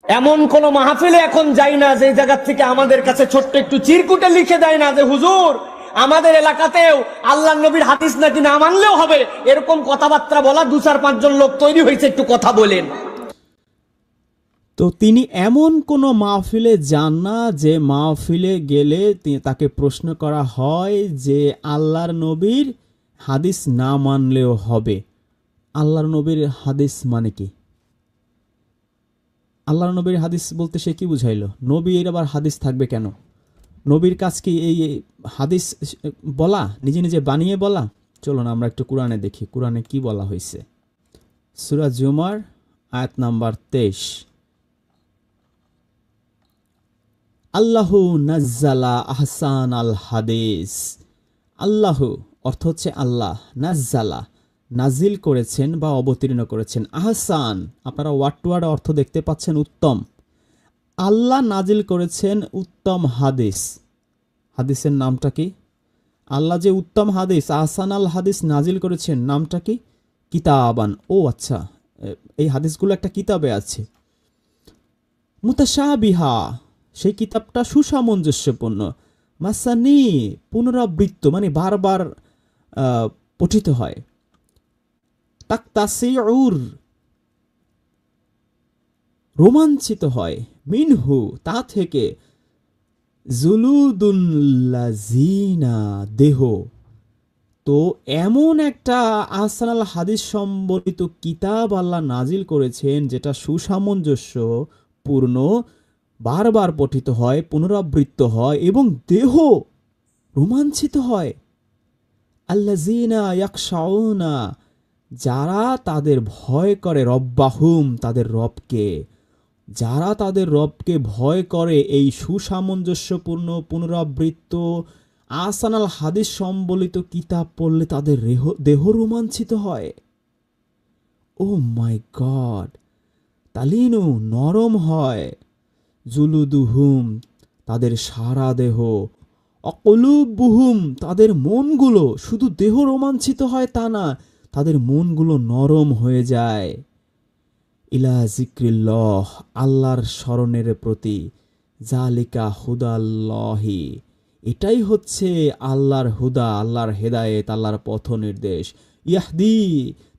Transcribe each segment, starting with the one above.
এমন কোন মাহফিলে এখন যাই না যে জায়গা থেকে আমাদের কাছে ছোট্ট একটু চিরকুটে লিখে দেয় না যে হুজুর আমাদের এলাকাতেও আল্লাহর নবীর হাদিস নাকি না মানলেও হবে, এরকম কথাবার্তা বলা 2-4-5 জন লোক তৈরি হয়েছে, একটু কথা বলেন। তো তিনি এমন কোনো মাহফিলে যান না যে মাহফিলে গেলে তাকে প্রশ্ন করা হয় যে আল্লাহর নবীর হাদিস না মানলেও হবে। আল্লাহর নবীর হাদিস মানে কি? আল্লাহর নবীর হাদিস বলতে সে কি বুঝাইলো? নবীর আবার হাদিস থাকবে কেন? নবীর কাজ কি এই হাদিস বলা, নিজে নিজে বানিয়ে বলা? চলুন আমরা একটু কোরআনে দেখি, কোরআনে কি বলা হয়েছে। সূরা জুমার আয়াত নাম্বার 23। আল্লাহু নাজ্জালা আহসান আল হাদিস। আল্লাহু অর্থ হচ্ছে আল্লাহ, নাজ্জালা নাজিল করেছেন বা অবতীর্ণ করেছেন, আহসান আপনারা ওয়ার্ড টু ওয়ার্ড অর্থ দেখতে পাচ্ছেন, উত্তম। আল্লাহ নাজিল করেছেন উত্তম হাদিস। হাদিসের নামটা কি? আল্লাহ যে উত্তম হাদিস আহসান আল হাদিস নাজিল করেছেন, নামটা কি? কিতাবান। ও আচ্ছা, এই হাদিসগুলো একটা কিতাবে আছে। মুতাশাবিহা, সেই কিতাবটা সুসামঞ্জস্যপূর্ণ। মাসানি, পুনরাবৃত্ত মানে বারবার পঠিত হয়। তাকতাসিউর, রোমাঞ্চিত হয়। মিনহু, তা থেকে। জুলুদুল্লাজিনা, দেহ। তো এমন একটা আহসান আল হাদিস সম্বলিত কিতাব আল্লাহ নাজিল করেছেন যেটা সুসামঞ্জস্য পূর্ণ, বারবার পঠিত হয়, পুনরাবৃত্ত হয় এবং দেহ রোমাঞ্চিত হয়। আল্লাযীনা ইয়াখশাউনা, যারা তাদের ভয় করে, রব্বাহুম, তাদের রবকে, যারা তাদের রবকে ভয় করে এই সুসামঞ্জস্যপূর্ণ পুনরাবৃত্ত আহসান আল হাদিস সম্বলিত কিতাব পড়লে তাদের দেহ রোমাঞ্চিত হয়। ও মাই গড। তালিনু, নরম হয়। জুলুদুহুম, তাদের সারা দেহ। অকলুবুহুম, তাদের মনগুলো, শুধু দেহ রোমাঞ্চিত হয় তা না, তাদের মনগুলো নরম হয়ে যায়। ইলা জিক্রিল্লাহ, আল্লাহর স্মরণের প্রতি। জালিকা হুদাল্লাহি, এটাই হচ্ছে আল্লাহর হুদা, আল্লাহর হেদায়েত, আল্লাহর পথ নির্দেশ। ইয়াহদি,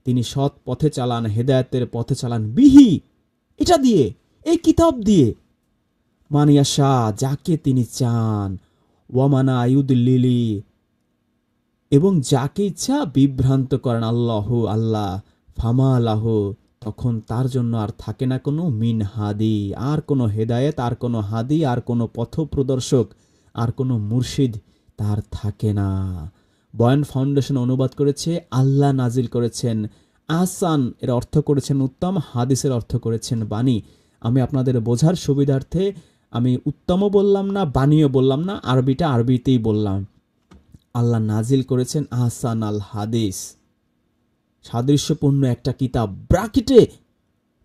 তিনি সৎ পথে চালান, হেদায়েতের পথে চালান। বিহি, এটা দিয়ে, এই কিতাব দিয়ে। মানিয়াশা, যাকে তিনি চান। ওয়ামানা ইউদলিলি, এবং যাকে ইচ্ছা বিভ্রান্ত করেন। আল্লাহু, আল্লাহ। ফামালাহু, তখন তার জন্য আর থাকে না কোনো মিন হাদি, আর কোনো হেদায়েত, আর কোনো হাদি, আর কোনো পথ প্রদর্শক, আর কোনো মুর্শিদ তার থাকে না। বয়ান ফাউন্ডেশন অনুবাদ করেছে, আল্লাহ নাজিল করেছেন আহসান, এর অর্থ করেছেন উত্তম, হাদিসের অর্থ করেছেন বাণী। আমি আপনাদের বোঝার সুবিধার্থে আমি উত্তমও বললাম না, বাণীও বললাম না, আরবিটা আরবিতেই বললাম। আল্লাহ নাজিল করেছেন আহসান আল হাদিস, সাদৃশ্যপূর্ণ একটা কিতাব। ব্র্যাকেটে,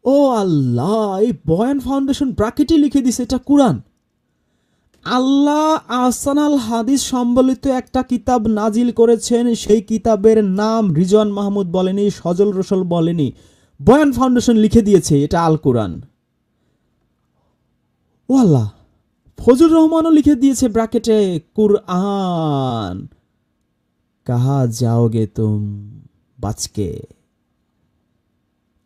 ও আল্লাহ, এই বয়ান ফাউন্ডেশন ব্র্যাকেটে লিখে দিছে এটা কোরআন। আল্লাহ আহসান আল হাদিস সম্বলিত একটা কিতাব নাজিল করেছেন, সেই কিতাবের নাম রিজওয়ান মাহমুদ বলেনি, সজল রসল বলেনি, বয়ান ফাউন্ডেশন লিখে দিয়েছে এটা আল কোরআন। ও আল্লাহ, ফজলুর রহমানও লিখে দিয়েছে ব্র্যাকেটে কুরআন। কাহা যাওগে তুম বাঁচকে।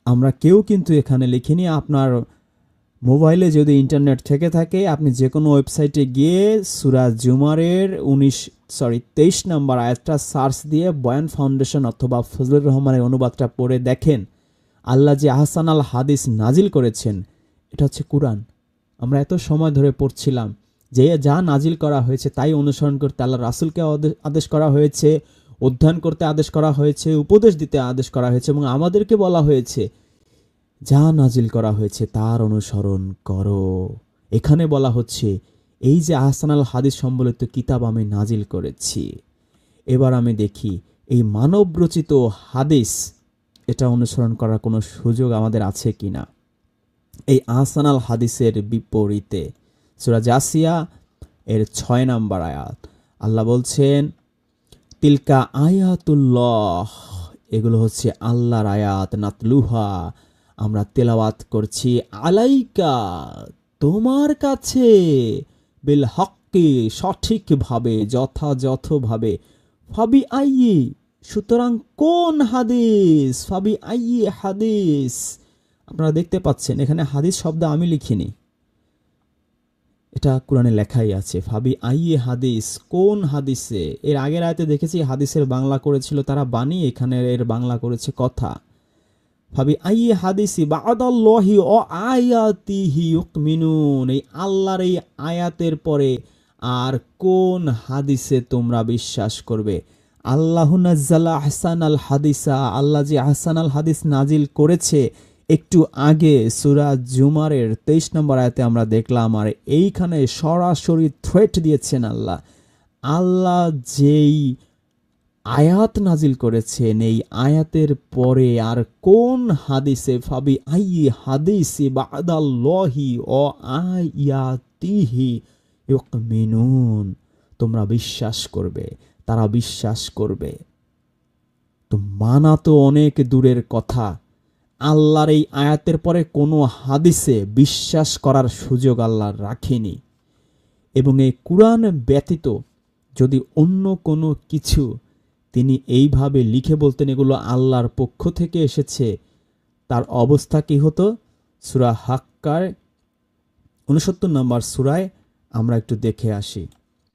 আমরা কেউ কিন্তু এখানে লিখিনি। আপনার মোবাইলে যদি ইন্টারনেট থেকে থাকে, আপনি যে কোনো ওয়েবসাইটে গিয়ে সূরা জুমারের 23 নম্বর আয়াতটা সার্চ দিয়ে বয়ান ফাউন্ডেশন অথবা ফজলুর রহমানের অনুবাদটা পড়ে দেখেন। আল্লাহ যে আহসান আল হাদিস নাজিল করেছেন, এটা হচ্ছে কুরআন। আমরা এত সময় ধরে পড়ছিলাম যে যা নাজিল করা হয়েছে তাই অনুসরণ করতে আল্লাহ রাসূলকে আদেশ করা হয়েছে, অধ্যয়ন করতে আদেশ করা হয়েছে, উপদেশ দিতে আদেশ করা হয়েছে, এবং আমাদেরকে বলা হয়েছে যা নাজিল করা হয়েছে তার অনুসরণ করো। এখানে বলা হচ্ছে এই যে আহসান আল হাদিস সম্বলিত কিতাব আমি নাজিল করেছি, এবার আমি দেখি এই মানবরচিত হাদিস এটা অনুসরণ করার কোনো সুযোগ আমাদের আছে কিনা। এই আহসান আল হাদিসের বিপরীতে সূরা জাসিয়া এর 6 নম্বর আয়াত আল্লাহ বলছেন, তিলকা আয়াতুল্লাহ, এগুলো হচ্ছে আল্লাহর আয়াত, নাতলুহা, আমরা তেলাওয়াত করছি আলাইকা, তোমার কাছে, বিল হক্কি, সঠিকভাবে, যথাযথভাবে, ফাবি আইয়ি, সুতরাং কোন হাদিস, ফাবি আইয়ি হাদিস। আপনারা দেখতে পাচ্ছেন এখানে হাদিস শব্দ আমি লিখিনি, এটা কোরআনে লেখাই আছে, ফাবি আইয়ে হাদিস, কোন হাদিসে। এর আগের আয়াতে দেখেছি হাদিসের বাংলা করেছিল তারা বানিয়ে, এখানে এর বাংলা করেছে কথা। ফাবি আইয়ে হাদিসি বাদাল্লাহি ও আয়াতিহি ইউমিনুন, এই আল্লাহর এই আয়াতের পরে আর কোন হাদিসে তোমরা বিশ্বাস করবে। আল্লাহু নাজ্জালা আহসানাল হাদিসা, আল্লাহ যে আহসানাল হাদিস নাজিল করেছে একটু আগে সূরা জুমারের 23 নম্বর আয়াতে আমরা দেখলাম। আর এইখানে সরাসরি থ্রেট দিয়েছেন আল্লাহ। আল্লাহ যেই আয়াত নাজিল করেছেন এই আয়াতের পরে আর কোন হাদিসে, ফাবি আইয়ি হাদিসি বাদাল্লাহি ও আয়াতিহি ইউমিনুন, তোমরা বিশ্বাস করবে, তারা বিশ্বাস করবে। তো মানা তো অনেক দূরের কথা, আল্লাহর এই আয়াতের পরে কোনো হাদিসে বিশ্বাস করার সুযোগ আল্লাহ রাখেনি। এবং এই কুরআন ব্যতীত যদি অন্য কোনো কিছু তিনি এইভাবে লিখে বলতেন এগুলো আল্লাহর পক্ষ থেকে এসেছে, তার অবস্থা কি হতো? সূরা হাক্কার 69 নম্বর সূরায় আমরা একটু দেখে আসি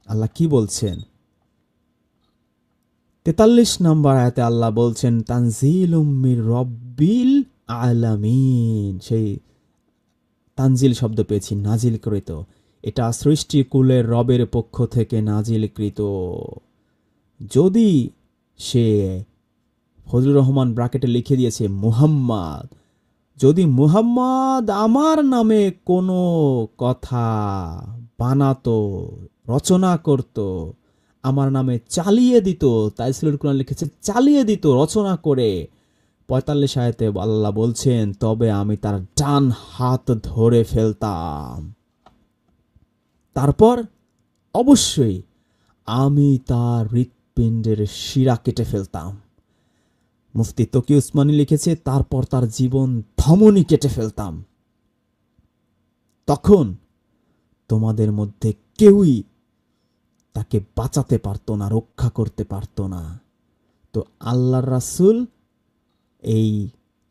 আল্লাহ কি বলছেন। 43 নম্বর আয়াতে আল্লাহ বলছেন তানজিলুম মির রব্বিল আলামিন, সেই তানজিল শব্দ পেয়েছি, নাজিলকৃত, এটা সৃষ্টিকুলের রবের পক্ষ থেকে নাজিলকৃত। যদি সে ফজলুর রহমান ব্রাকেটে লিখে দিয়েছে মুহাম্মদ, যদি মুহাম্মদ আমার নামে কোনো কথা বানাতো, রচনা করত, আমার নামে চালিয়ে দিত, তাইসিলুল কুরআন লিখেছে চালিয়ে দিত রচনা করে, 45 আয়াতে আল্লাহ বলছেন তবে আমি তার ডান হাত ধরে ফেলতাম, তারপর অবশ্যই আমি তার হৃৎপিণ্ডের শিরা কেটে ফেলতাম। মুফতি তকি উসমানী লিখেছে তারপর তার জীবন ধমনী কেটে ফেলতাম, তখন তোমাদের মধ্যে কেউই তাকে বাঁচাতে পারত না, রক্ষা করতে পারত না। তো আল্লাহর রাসূল এই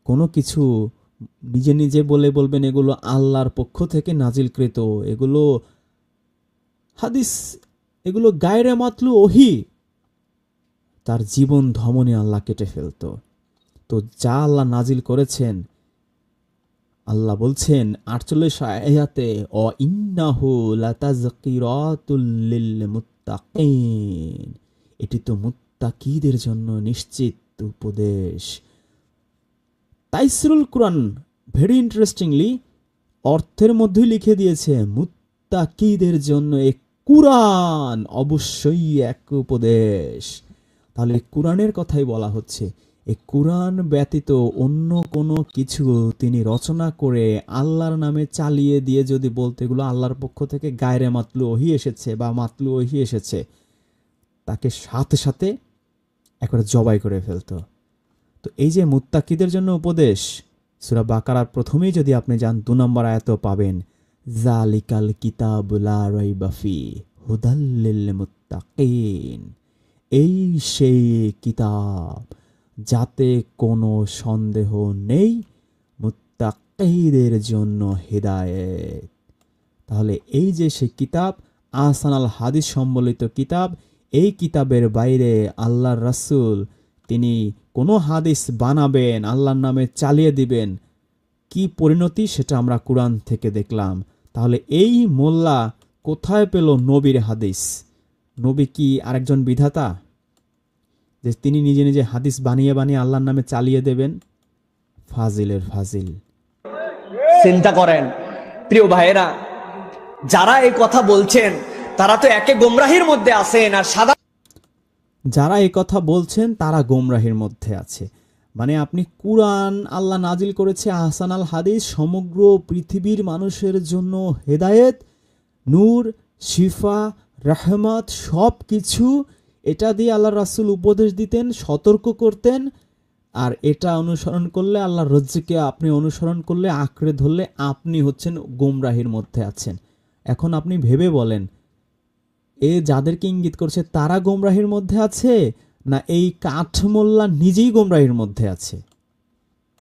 কোনো কিছু নিজে নিজে বলে বলবেন এগুলো আল্লাহর পক্ষ থেকে নাজিলকৃত, এগুলো হাদিস, এগুলো গায়রে মাতলু ওহি, তার জীবন ধমনী আল্লাহ কেটে ফেলতো। তো যা আল্লাহ নাজিল করেছেন, আল্লাহ বলছেন 48 আয়াতে ও ইন্নাহু লাতাযকিরাতুল লিল মুত্তাকিন, এটি তো মুত্তাকিদের জন্য নিশ্চিত উপদেশ। তাইসিরুল কুরআন ভেরি ইন্টারেস্টিংলি অর্থের মধ্যে লিখে দিয়েছে মুত্তাকিদের জন্য এক কুরআন অবশ্যই এক উপদেশ। তাহলে কুরআনের কথাই বলা হচ্ছে, এই কুরআন ব্যতীত অন্য কোনো কিছু তিনি রচনা করে আল্লাহর নামে চালিয়ে দিয়ে যদি বলতে এগুলো আল্লাহর পক্ষ থেকে গায়রে মাতলু ওহি এসেছে বা মাতলু ওহি এসেছে, তাকে সাথে সাথে একবারে জবাই করে ফেলতো। তো এই যে মুত্তাকিদের জন্য উপদেশ, সূরা বাকারার প্রথমেই যদি আপনি যান 2 নম্বর আয়াতেও পাবেন জালিকাল কিতাবু লা রাইবা ফি হুদাল লিল মুত্তাকিন, এই সেই কিতাব যাতে কোনো সন্দেহ নেই, মুত্তাকিদের জন্য হিদায়েত। তাহলে এই যে সেই কিতাব, আহসানাল হাদিস সম্বলিত কিতাব, এই কিতাবের বাইরে আল্লাহর রাসূল তিনি কোনো হাদিস বানাবেন, আল্লাহর নামে চালিয়ে দিবেন, কি পরিণতি সেটা আমরা কুরআন থেকে দেখলাম। তাহলে এই মোল্লা কোথায় পেল নবীর হাদিস? নবী কি আরেকজন বিধাতা যে তিনি নিজে নিজে হাদিস বানিয়ে বানিয়ে আল্লাহর নামে চালিয়ে দেবেন? ফাজিলের ফাজিল। চিন্তা করেন প্রিয় ভাইয়েরা, যারা এই কথা বলছেন তারা তো একে গোমরাহির মধ্যে আছেন, আর সাদা যারা এই কথা বলছেন তারা গোমরাহির মধ্যে আছে। মানে আপনি কুরআন আল্লাহ নাজিল করেছে আহসানাল হাদিস সমগ্র পৃথিবীর মানুষের জন্য হেদায়েত, নূর, শিফা, রহমত, সব কিছু, এটা দিয়ে আল্লাহ রাসূল উপদেশ দিতেন, সতর্ক করতেন। আর এটা অনুসরণ করলে, আল্লাহর রজ্জুকে আপনি অনুসরণ করলে, আঁকড়ে ধরলে আপনি হচ্ছেন গোমরাহির মধ্যে আছেন। এখন আপনি ভেবে বলেন, যাদেরকে ইঙ্গিত করছে তারা গোমরাহির মধ্যে আছে, না এই কাঠমোল্লা নিজেই গোমরাহির মধ্যে আছে?